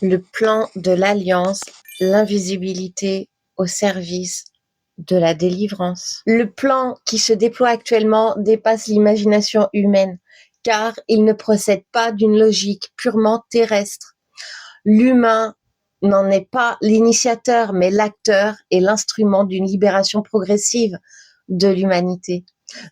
Le plan de l'Alliance, l'invisibilité au service de la délivrance. Le plan qui se déploie actuellement dépasse l'imagination humaine, car il ne procède pas d'une logique purement terrestre. L'humain n'en est pas l'initiateur, mais l'acteur et l'instrument d'une libération progressive de l'humanité,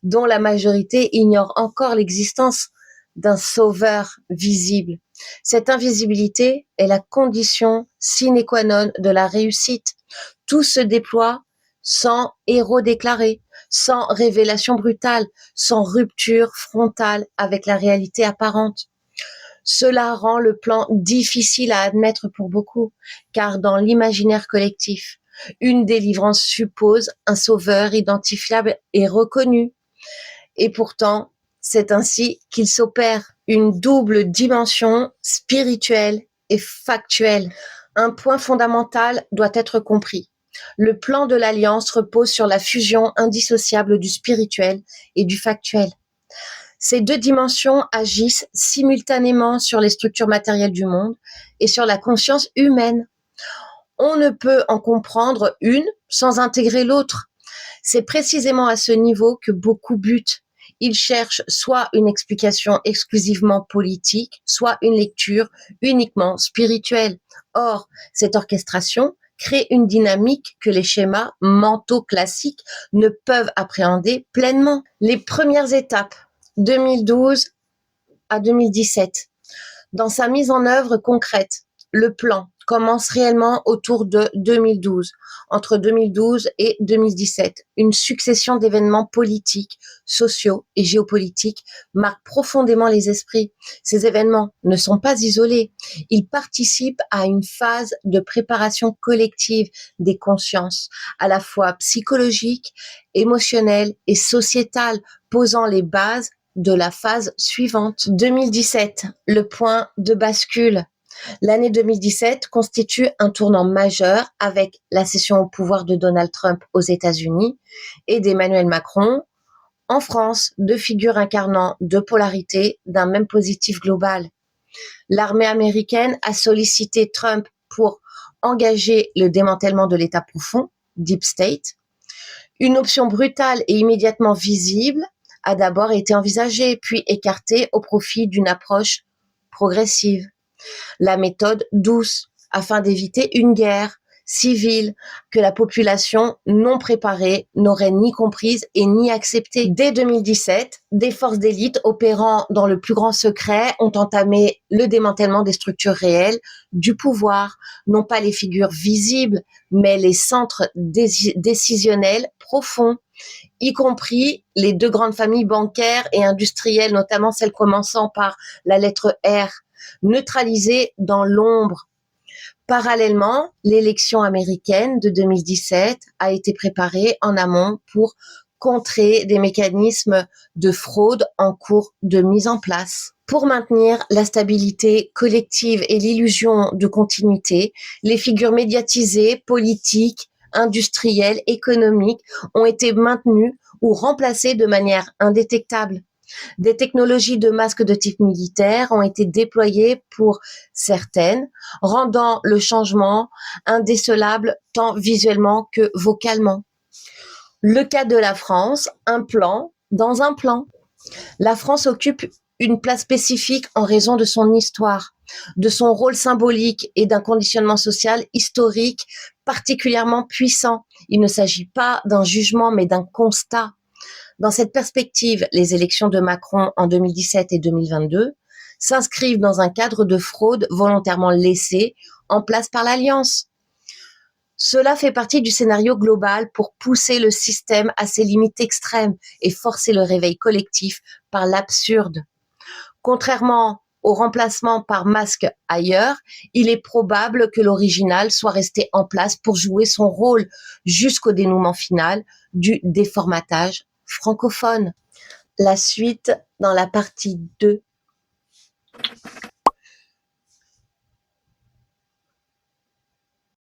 dont la majorité ignore encore l'existence d'un sauveur visible. Cette invisibilité est la condition sine qua non de la réussite. Tout se déploie sans héros déclaré, sans révélation brutale, sans rupture frontale avec la réalité apparente. Cela rend le plan difficile à admettre pour beaucoup, car dans l'imaginaire collectif, une délivrance suppose un sauveur identifiable et reconnu. Et pourtant, c'est ainsi qu'il s'opère une double dimension spirituelle et factuelle. Un point fondamental doit être compris. Le plan de l'Alliance repose sur la fusion indissociable du spirituel et du factuel. Ces deux dimensions agissent simultanément sur les structures matérielles du monde et sur la conscience humaine. On ne peut en comprendre une sans intégrer l'autre. C'est précisément à ce niveau que beaucoup butent. Ils cherchent soit une explication exclusivement politique, soit une lecture uniquement spirituelle. Or, cette orchestration crée une dynamique que les schémas mentaux classiques ne peuvent appréhender pleinement. Les premières étapes, 2012 à 2017. Dans sa mise en œuvre concrète, le plan commence réellement autour de 2012. Entre 2012 et 2017, une succession d'événements politiques, sociaux et géopolitiques marque profondément les esprits. Ces événements ne sont pas isolés. Ils participent à une phase de préparation collective des consciences, à la fois psychologique, émotionnelle et sociétale, posant les bases de la phase suivante. 2017, le point de bascule. L'année 2017 constitue un tournant majeur avec la cession au pouvoir de Donald Trump aux États-Unis et d'Emmanuel Macron en France, deux figures incarnant deux polarités d'un même positif global. L'armée américaine a sollicité Trump pour engager le démantèlement de l'État profond, Deep State. Une option brutale et immédiatement visible a d'abord été envisagée, puis écartée au profit d'une approche progressive. La méthode douce, afin d'éviter une guerre civile que la population non préparée n'aurait ni comprise et ni acceptée. Dès 2017, des forces d'élite opérant dans le plus grand secret ont entamé le démantèlement des structures réelles du pouvoir, non pas les figures visibles, mais les centres décisionnels profonds, y compris les deux grandes familles bancaires et industrielles, notamment celles commençant par la lettre R, neutralisées dans l'ombre. Parallèlement, l'élection américaine de 2017 a été préparée en amont pour contrer des mécanismes de fraude en cours de mise en place. Pour maintenir la stabilité collective et l'illusion de continuité, les figures médiatisées, politiques, industrielles, économiques ont été maintenues ou remplacées de manière indétectable. Des technologies de masques de type militaire ont été déployées pour certaines, rendant le changement indécelable tant visuellement que vocalement. Le cas de la France, un plan dans un plan. La France occupe une place spécifique en raison de son histoire, de son rôle symbolique et d'un conditionnement social historique particulièrement puissant. Il ne s'agit pas d'un jugement, mais d'un constat. Dans cette perspective, les élections de Macron en 2017 et 2022 s'inscrivent dans un cadre de fraude volontairement laissé en place par l'Alliance. Cela fait partie du scénario global pour pousser le système à ses limites extrêmes et forcer le réveil collectif par l'absurde. Contrairement au remplacement par masque ailleurs, il est probable que l'original soit resté en place pour jouer son rôle jusqu'au dénouement final du déformatage francophone. La suite dans la partie 2.